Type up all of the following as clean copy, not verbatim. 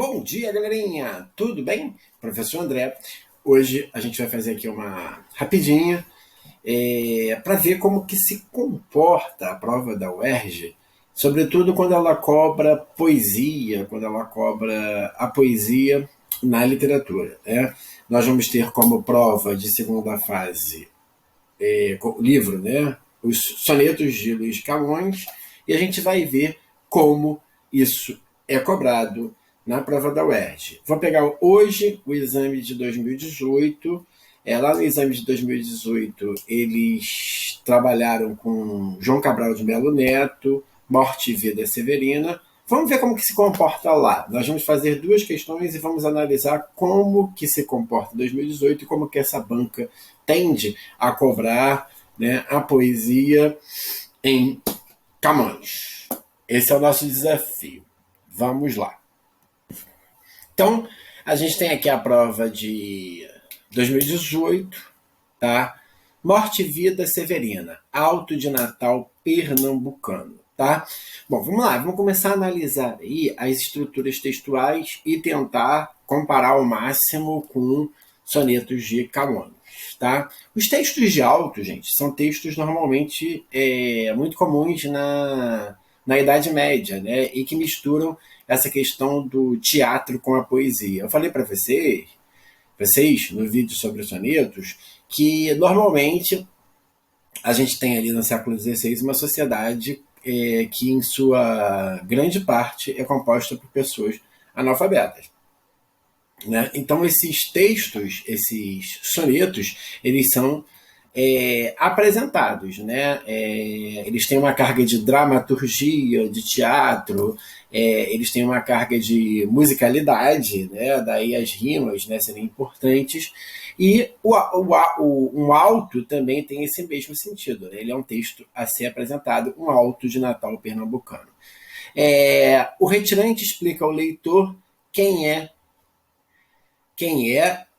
Bom dia, galerinha! Tudo bem? Professor André. Hoje a gente vai fazer aqui uma rapidinha para ver como que se comporta a prova da UERJ, sobretudo quando ela cobra poesia, quando ela cobra a poesia na literatura, né? Nós vamos ter como prova de segunda fase o livro, né? Os sonetos de Luís Camões, e a gente vai ver como isso é cobrado na prova da UERJ. Vou pegar hoje o exame de 2018. Lá no exame de 2018, eles trabalharam com João Cabral de Melo Neto, Morte e Vida Severina. Vamos ver como que se comporta lá. Nós vamos fazer duas questões e vamos analisar como que se comporta em 2018 e como que essa banca tende a cobrar, né, a poesia em Camões. Esse é o nosso desafio. Vamos lá. Então, a gente tem aqui a prova de 2018, tá? Morte e Vida Severina, Alto de Natal pernambucano, tá? Bom, vamos lá, vamos começar a analisar aí as estruturas textuais e tentar comparar ao máximo com sonetos de Camões, tá? Os textos de alto, gente, são textos normalmente muito comuns na Idade Média, né? E que misturam essa questão do teatro com a poesia. Eu falei para vocês no vídeo sobre os sonetos, que normalmente a gente tem ali no século XVI uma sociedade que, em sua grande parte, é composta por pessoas analfabetas. Né? Então, esses textos, esses sonetos, eles são apresentados, né? Eles têm uma carga de dramaturgia, de teatro, eles têm uma carga de musicalidade, né? Daí as rimas, né, serem importantes, e um alto também tem esse mesmo sentido, né? Ele é um texto a ser apresentado, um alto de Natal pernambucano. O retirante explica ao leitor quem é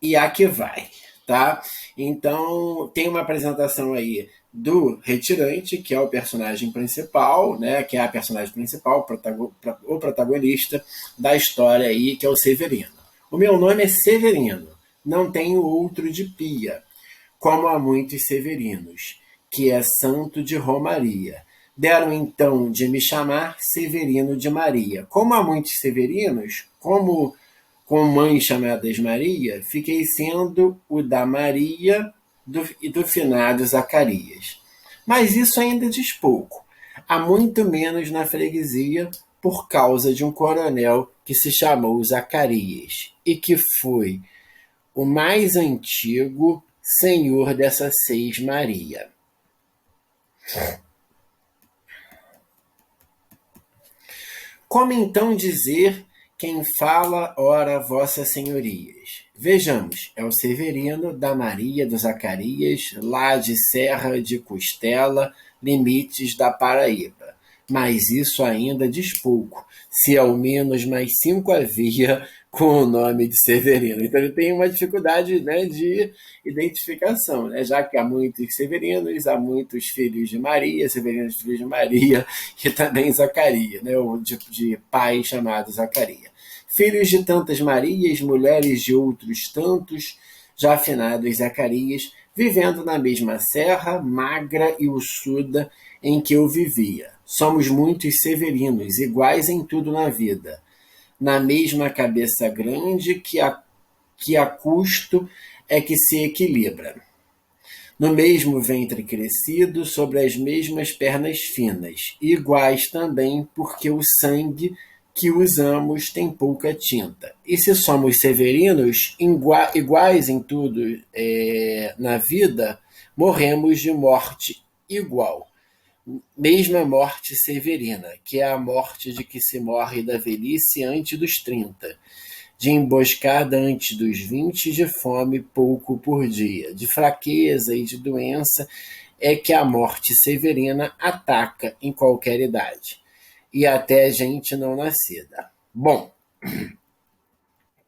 e a que vai, tá? Então, tem uma apresentação aí do retirante, que é o personagem principal, né? Que é a personagem principal, o protagonista da história aí, que é o Severino. O meu nome é Severino, não tenho outro de pia, como há muitos Severinos, que é santo de Romaria. Deram então de me chamar Severino de Maria. Como há muitos Severinos, como com mães chamadas Maria, fiquei sendo o da Maria e do finado Zacarias. Mas isso ainda diz pouco. Há muito menos na freguesia por causa de um coronel que se chamou Zacarias e que foi o mais antigo senhor dessa seis Maria. Como então dizer quem fala, ora, vossas senhorias? Vejamos, é o Severino, da Maria, do Zacarias, lá de Serra de Costela, limites da Paraíba. Mas isso ainda diz pouco, se ao menos mais 5 havia com o nome de Severino. Então ele tem uma dificuldade, né, de identificação, né? Já que há muitos Severinos, há muitos filhos de Maria, Severinos filhos de Maria, e também Zacarias, né, de pai chamado Zacarias. Filhos de tantas Marias, mulheres de outros tantos, já finados Zacarias, vivendo na mesma serra, magra e ossuda em que eu vivia. Somos muitos Severinos, iguais em tudo na vida, na mesma cabeça grande que a custo é que se equilibra. No mesmo ventre crescido, sobre as mesmas pernas finas, iguais também porque o sangue que usamos tem pouca tinta. E se somos severinos, iguais em tudo na vida, morremos de morte igual. Mesma morte severina, que é a morte de que se morre da velhice antes dos 30, de emboscada antes dos 20, de fome pouco por dia, de fraqueza e de doença, é que a morte severina ataca em qualquer idade, e até gente não nascida. Bom,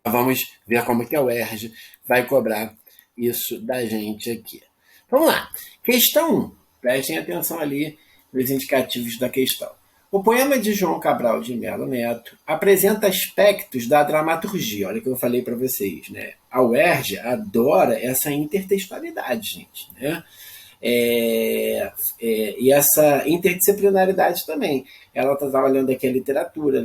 vamos ver como que a UERJ vai cobrar isso da gente aqui. Vamos lá. Questão 1. Prestem atenção ali nos indicativos da questão. O poema de João Cabral de Melo Neto apresenta aspectos da dramaturgia. Olha o que eu falei para vocês, né? A UERJ adora essa intertextualidade, gente, né? E essa interdisciplinaridade também. Ela está trabalhando aqui a literatura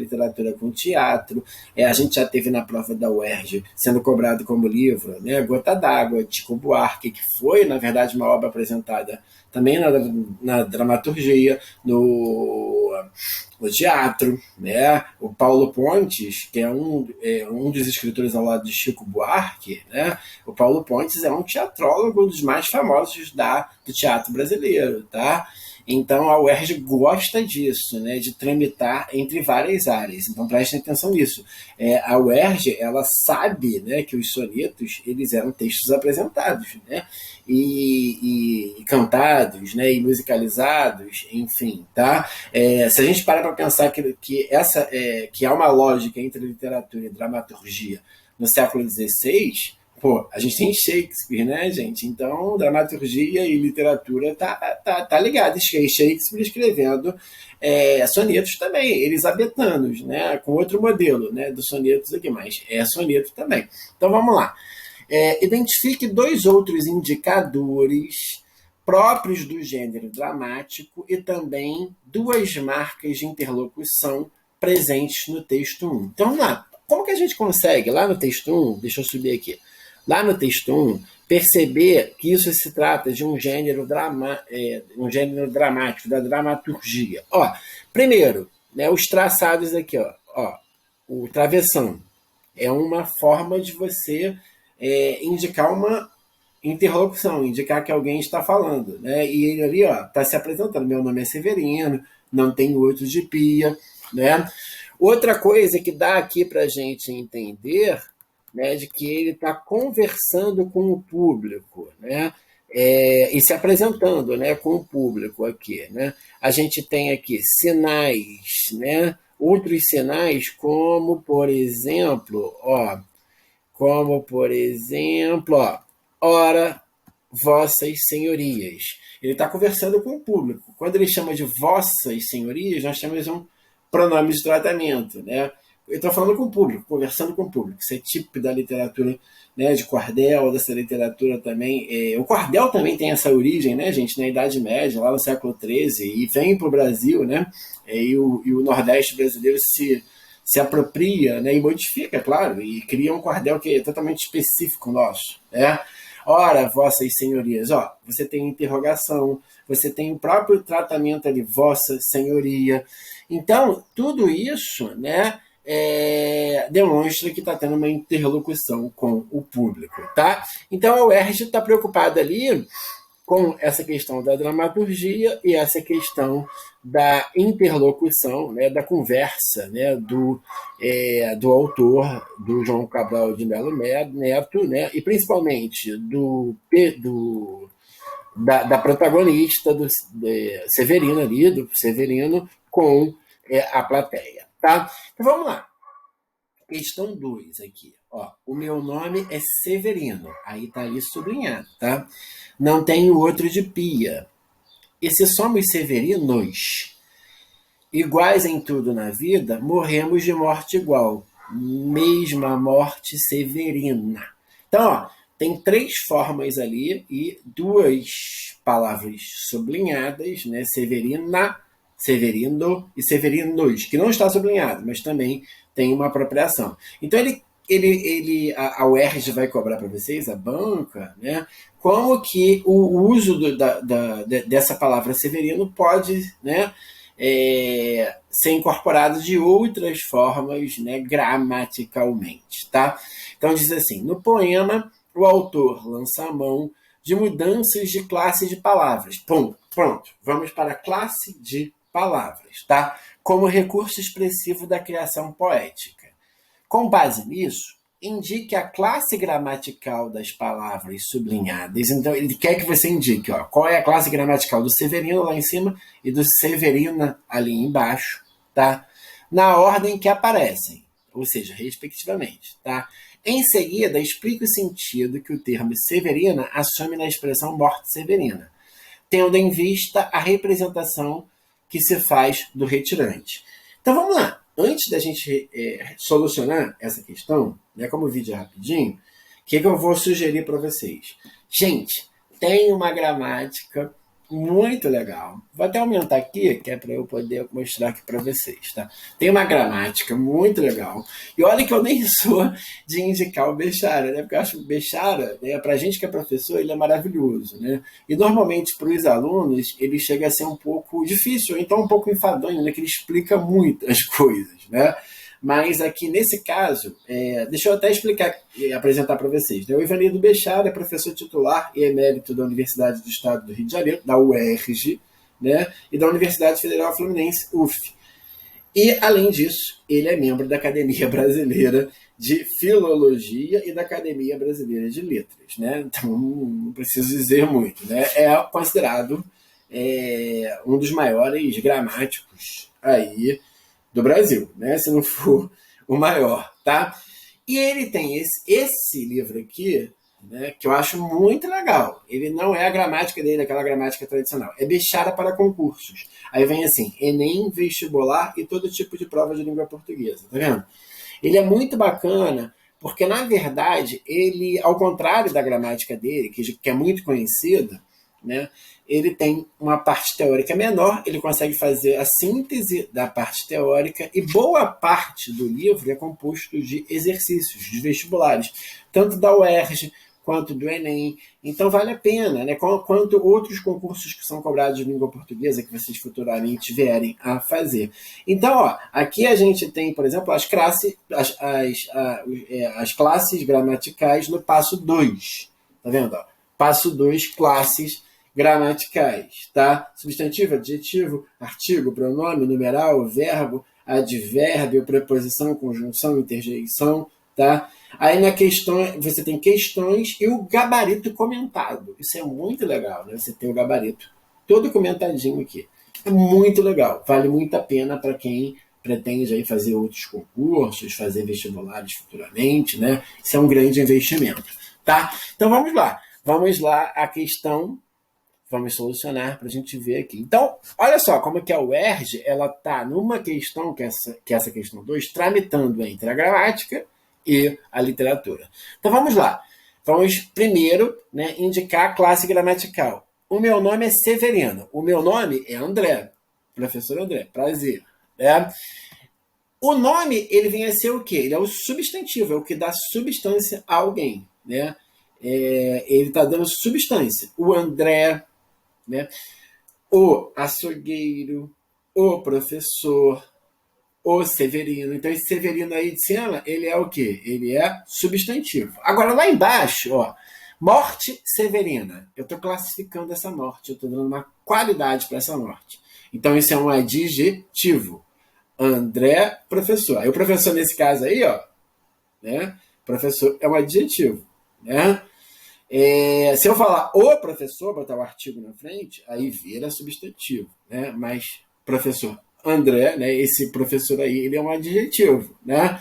com teatro. A gente já teve na prova da UERJ sendo cobrado como livro, né, Gota d'Água, de Chico Buarque, que foi, na verdade, uma obra apresentada também na dramaturgia, no teatro, né? O Paulo Pontes, que é um dos escritores ao lado de Chico Buarque, né? O Paulo Pontes é um teatrólogo dos mais famosos do teatro brasileiro, tá? Então a UERJ gosta disso, né, de tramitar entre várias áreas. Então prestem atenção nisso. A UERJ, ela sabe, né, que os sonetos eles eram textos apresentados, né, e cantados, né, e musicalizados, enfim, tá? Se a gente para pensar que há uma lógica entre literatura e dramaturgia no século XVI, pô, a gente tem Shakespeare, né, gente? Então, dramaturgia e literatura tá ligado. Shakespeare escrevendo sonetos também, elisabetanos, né? Com outro modelo, né, dos sonetos aqui, mas é soneto também. Então, vamos lá. Identifique 2 outros indicadores próprios do gênero dramático e também 2 marcas de interlocução presentes no texto 1. Então, vamos lá. Como que a gente consegue, lá no texto 1, deixa eu subir aqui, lá no texto 1, perceber que isso se trata de um gênero dramático, da dramaturgia? Primeiro, né, os traçados aqui, o travessão é uma forma de você indicar uma interlocução, indicar que alguém está falando, né? E ele ali, está se apresentando. Meu nome é Severino, não tenho outro de pia, né? Outra coisa que dá aqui para a gente entender, né, de que ele está conversando com o público, né? E se apresentando, né, com o público aqui, né? A gente tem aqui sinais, né? Outros sinais, como por exemplo, ora, vossas senhorias. Ele está conversando com o público. Quando ele chama de vossas senhorias, nós temos um pronome de tratamento, né? Eu estou falando com o público, conversando com o público. Isso é típico da literatura, né, de cordel, dessa literatura também. O cordel também tem essa origem, né, gente, na Idade Média, lá no século XIII, e vem para o Brasil, né? E o Nordeste brasileiro se apropria, né, e modifica, claro, e cria um cordel que é totalmente específico nosso, né? Ora, vossas senhorias, você tem interrogação, você tem o próprio tratamento ali, vossa senhoria. Então, tudo isso, né, demonstra que está tendo uma interlocução com o público, tá? Então, a UERJ está preocupada ali com essa questão da dramaturgia e essa questão da interlocução, né, da conversa, né, do autor, do João Cabral de Melo Neto, né, e principalmente da protagonista, do Severino ali, do Severino, com a plateia. Tá? Então vamos lá. Questão 2 aqui. O meu nome é Severino. Aí está ali sublinhado, tá? Não tenho outro de pia. E se somos severinos, iguais em tudo na vida, morremos de morte igual. Mesma morte severina. Então, tem 3 formas ali e 2 palavras sublinhadas, né? Severina, Severino e Severinos, que não está sublinhado, mas também tem uma apropriação. Então, a UERJ vai cobrar para vocês, a banca, né, como que o uso dessa palavra Severino pode, né, ser incorporado de outras formas, né, gramaticalmente. Tá? Então, diz assim, no poema, o autor lança a mão de mudanças de classe de palavras. Pronto. Vamos para a classe de palavras, tá? Como recurso expressivo da criação poética. Com base nisso, indique a classe gramatical das palavras sublinhadas. Então, ele quer que você indique qual é a classe gramatical do Severino lá em cima e do Severina ali embaixo, tá? Na ordem que aparecem, ou seja, respectivamente, tá? Em seguida, explique o sentido que o termo Severina assume na expressão morte severina, tendo em vista a representação que se faz do retirante. Então vamos lá. Antes da gente solucionar essa questão, né, como o vídeo é rapidinho, o que eu vou sugerir para vocês? Gente, tem uma gramática muito legal. Vou até aumentar aqui, que é para eu poder mostrar aqui para vocês, tá? Tem uma gramática muito legal. E olha que eu nem sou de indicar o Bechara, né? Porque eu acho que o Bechara, né, para a gente que é professor, ele é maravilhoso, né? E normalmente para os alunos, ele chega a ser um pouco difícil, ou então um pouco enfadonho, né? Que ele explica muitas coisas, né? Mas aqui nesse caso, deixa eu até explicar e apresentar para vocês. Né? O Ivanildo Bechara é professor titular e emérito da Universidade do Estado do Rio de Janeiro, da UERJ, né? E da Universidade Federal Fluminense, UF. E, além disso, ele é membro da Academia Brasileira de Filologia e da Academia Brasileira de Letras. Né? Então, não preciso dizer muito. Né? É considerado um dos maiores gramáticos aí do Brasil, né? Se não for o maior, tá? E ele tem esse livro aqui, né, que eu acho muito legal. Ele não é a gramática dele, aquela gramática tradicional. É Bechara para concursos. Aí vem assim, Enem, vestibular e todo tipo de prova de língua portuguesa, tá vendo? Ele é muito bacana, porque, na verdade, ele, ao contrário da gramática dele, que é muito conhecida, né, ele tem uma parte teórica menor, ele consegue fazer a síntese da parte teórica e boa parte do livro é composto de exercícios, de vestibulares, tanto da UERJ quanto do Enem. Então vale a pena, né? Quanto outros concursos que são cobrados de língua portuguesa que vocês futuramente vierem a fazer. Então, ó, aqui a gente tem, por exemplo, as classes gramaticais no passo 2. Tá vendo? Ó? Passo 2, classes gramaticais, tá? Substantivo, adjetivo, artigo, pronome, numeral, verbo, advérbio, preposição, conjunção, interjeição, tá? Aí na questão, você tem questões e o gabarito comentado. Isso é muito legal, né? Você tem o gabarito todo comentadinho aqui. É muito legal, vale muito a pena para quem pretende aí fazer outros concursos, fazer vestibulares futuramente, né? Isso é um grande investimento, tá? Então vamos lá. Vamos lá a questão. Vamos solucionar para a gente ver aqui. Então, olha só como que a UERJ está numa questão, que é essa questão 2, tramitando entre a gramática e a literatura. Então, vamos lá. Vamos primeiro, né, indicar a classe gramatical. O meu nome é Severino. O meu nome é André. Professor André, prazer. Né? O nome, ele vem a ser o quê? Ele é o substantivo, é o que dá substância a alguém. Né? Ele está dando substância. O André, né? O açougueiro, o professor, o Severino. Então, esse Severino aí de cima, ele é o quê? Ele é substantivo. Agora, lá embaixo, ó, morte severina. Eu estou classificando essa morte, eu estou dando uma qualidade para essa morte. Então, isso é um adjetivo. André, professor. Aí o professor, nesse caso aí, ó, né? Professor é um adjetivo, né? Se eu falar o professor, botar o artigo na frente, aí vira substantivo, né? Mas professor André, né? Esse professor aí, ele é um adjetivo, né?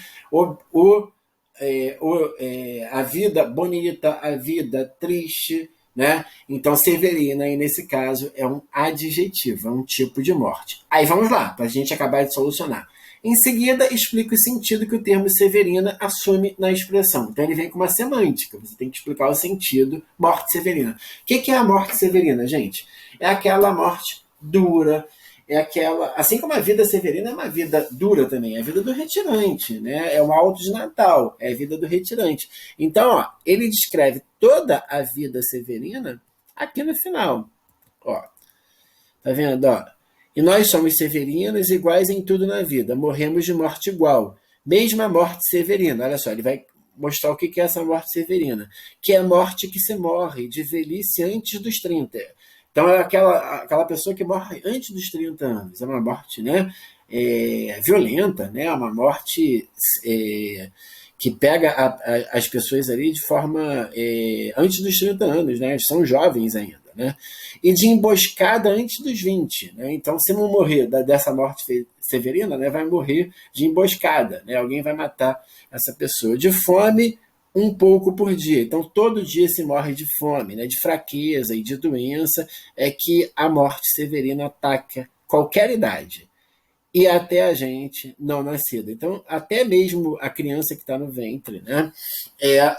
A vida bonita, a vida triste, né? Então Severina aí nesse caso é um adjetivo, é um tipo de morte. Aí vamos lá, para a gente acabar de solucionar. Em seguida, explica o sentido que o termo Severina assume na expressão. Então, ele vem com uma semântica. Você tem que explicar o sentido morte severina. O que é a morte severina, gente? É aquela morte dura, é aquela... Assim como a vida severina é uma vida dura também, é a vida do retirante, né? É um auto de Natal, é a vida do retirante. Então, ó, ele descreve toda a vida severina aqui no final. Ó, tá vendo? Ó. E nós somos severinos iguais em tudo na vida. Morremos de morte igual. Mesma morte severina. Olha só, ele vai mostrar o que é essa morte severina. Que é a morte que se morre de velhice antes dos 30. Então é aquela pessoa que morre antes dos 30 anos. É uma morte, né, violenta, né? Uma morte que pega as pessoas ali de forma antes dos 30 anos. Né? São jovens ainda. Né? E de emboscada antes dos 20. Né? Então, se não morrer dessa morte severina, né, vai morrer de emboscada. Né? Alguém vai matar essa pessoa. De fome, um pouco por dia. Então, todo dia se morre de fome, né? De fraqueza e de doença, é que a morte severina ataca qualquer idade, e até a gente não nascida. Então, até mesmo a criança que está no ventre, né,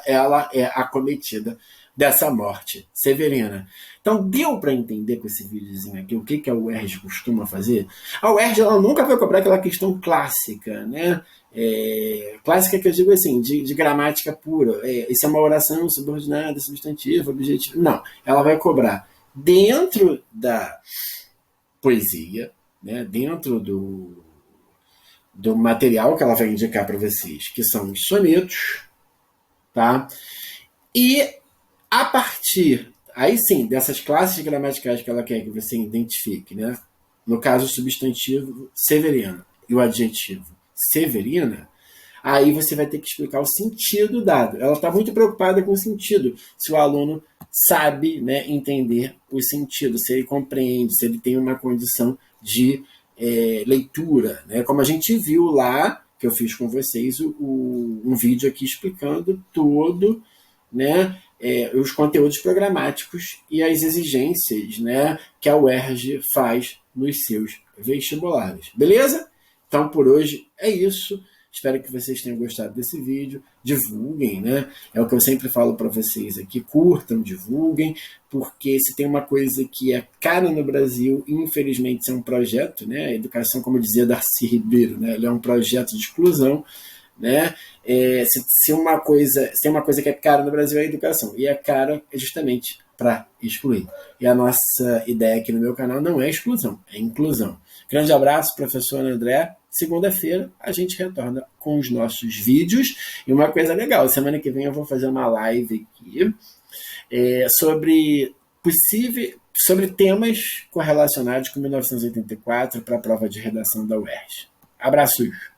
ela é acometida dessa morte severina. Então, deu para entender com esse videozinho aqui o que a UERJ costuma fazer? A UERJ ela nunca vai cobrar aquela questão clássica, né? Clássica que eu digo assim, de gramática pura. Isso é uma oração subordinada, substantiva, objetiva. Não, ela vai cobrar dentro da poesia, né, dentro do material que ela vai indicar para vocês, que são os sonetos, tá? E a partir, aí sim, dessas classes gramaticais que ela quer que você identifique, né? No caso, o substantivo severino e o adjetivo severina, aí você vai ter que explicar o sentido dado. Ela está muito preocupada com o sentido, se o aluno sabe, né, entender o sentido, se ele compreende, se ele tem uma condição de leitura, né? Como a gente viu lá, que eu fiz com vocês, um vídeo aqui explicando todo, né, os conteúdos programáticos e as exigências, né, que a UERJ faz nos seus vestibulares. Beleza? Então, por hoje é isso. Espero que vocês tenham gostado desse vídeo. Divulguem, né? É o que eu sempre falo para vocês aqui. Curtam, divulguem, porque se tem uma coisa que é cara no Brasil, infelizmente isso é um projeto, né? A educação, como dizia Darcy Ribeiro, né? Ele é um projeto de exclusão, né? Se uma coisa que é cara no Brasil é a educação, e é cara justamente para excluir. E a nossa ideia aqui no meu canal não é exclusão, é inclusão. Grande abraço, professor André. Segunda-feira a gente retorna com os nossos vídeos. E uma coisa legal, semana que vem eu vou fazer uma live aqui sobre temas correlacionados com 1984 para a prova de redação da UERJ. Abraços!